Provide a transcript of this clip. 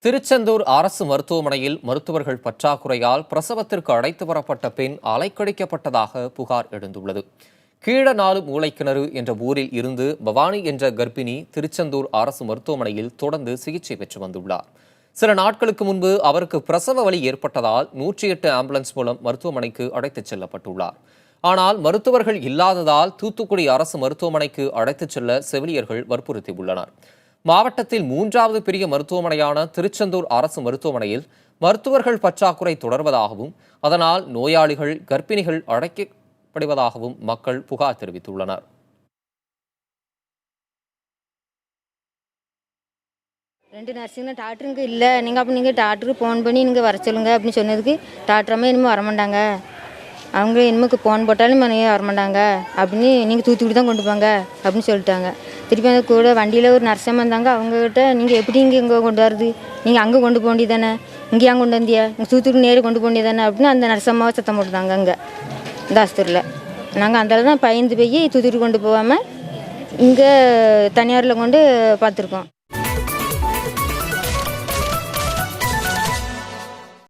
திருச்செந்தூர் அரசு மருத்துவமனையில் மருத்துவர்கள் பற்றாக்குறையால் பிரசவத்திற்கு அழைத்து வரப்பட்ட பெண் அலைக்கழிக்கப்பட்டதாக புகார் எழுந்துள்ளது. கீழநாலு மூளைக்கிணறு என்ற ஊரில் இருந்து பவானி என்ற கர்ப்பிணி திருச்செந்தூர் அரசு மருத்துவமனையில் தொடர்ந்து சிகிச்சை பெற்று வந்துள்ளார். சில நாட்களுக்கு முன்பு அவருக்கு பிரசவ வலி ஏற்பட்டதால் 108 ஆம்புலன்ஸ் மூலம் மருத்துவமனைக்கு அழைத்துச் செல்லப்பட்டுள்ளார். ஆனால் மருத்துவர்கள் இல்லாததால் தூத்துக்குடி அரசு மருத்துவமனைக்கு அழைத்துச் செல்ல செவிலியர்கள் வற்புறுத்தியுள்ளனர். மாவட்டத்தில் 3வது பெரிய மருத்துவமனையான திருச்செந்தூர் அரசு மருத்துவமனையில் மருத்துவர்கள் பற்றாக்குறை தொடர்வதாகவும் அதனால் நோயாளிகள் கர்ப்பிணிகள் அழைக்கப்படுவதாகவும் மக்கள் புகார் தெரிவித்துள்ளனர். ரெண்டு நர்ஸுங்க டாக்டருங்க இல்லை, நீங்கள் டாக்டருக்கு ஃபோன் பண்ணி நீங்கள் வர சொல்லுங்க அப்படின்னு சொன்னதுக்கு டாக்டரம்மா இனிமேல் வரமாட்டாங்க, அவங்க இனிமேல் ஃபோன் போட்டாலும் வரமாட்டாங்க அப்படின்னு நீங்கள் தூத்துக்குடி தான் கொண்டு போங்க அப்படின்னு சொல்லிட்டாங்க. திருப்பி அந்த கூட வண்டியில் ஒரு நர்ஸம்மா வந்தாங்க. அவங்ககிட்ட நீங்கள் எப்படி இங்கே கொண்டு வரது, நீங்கள் அங்கே கொண்டு போக வேண்டியது தானே, இங்கே ஏன் கொண்டு வந்தியா, இங்கே தூத்துக்குடி நேரம் கொண்டு போக வேண்டியது தானே அப்படின்னு அந்த நர்ஸம்மாவை சத்தம் போட்டுதாங்க. அங்கே இந்த ஆஸ்பத்திரியில் நாங்கள் அந்த தான் பயந்து போய் தூத்துக்குடி கொண்டு போகாமல் இங்கே தனியாரில் கொண்டு பார்த்துருக்கோம்.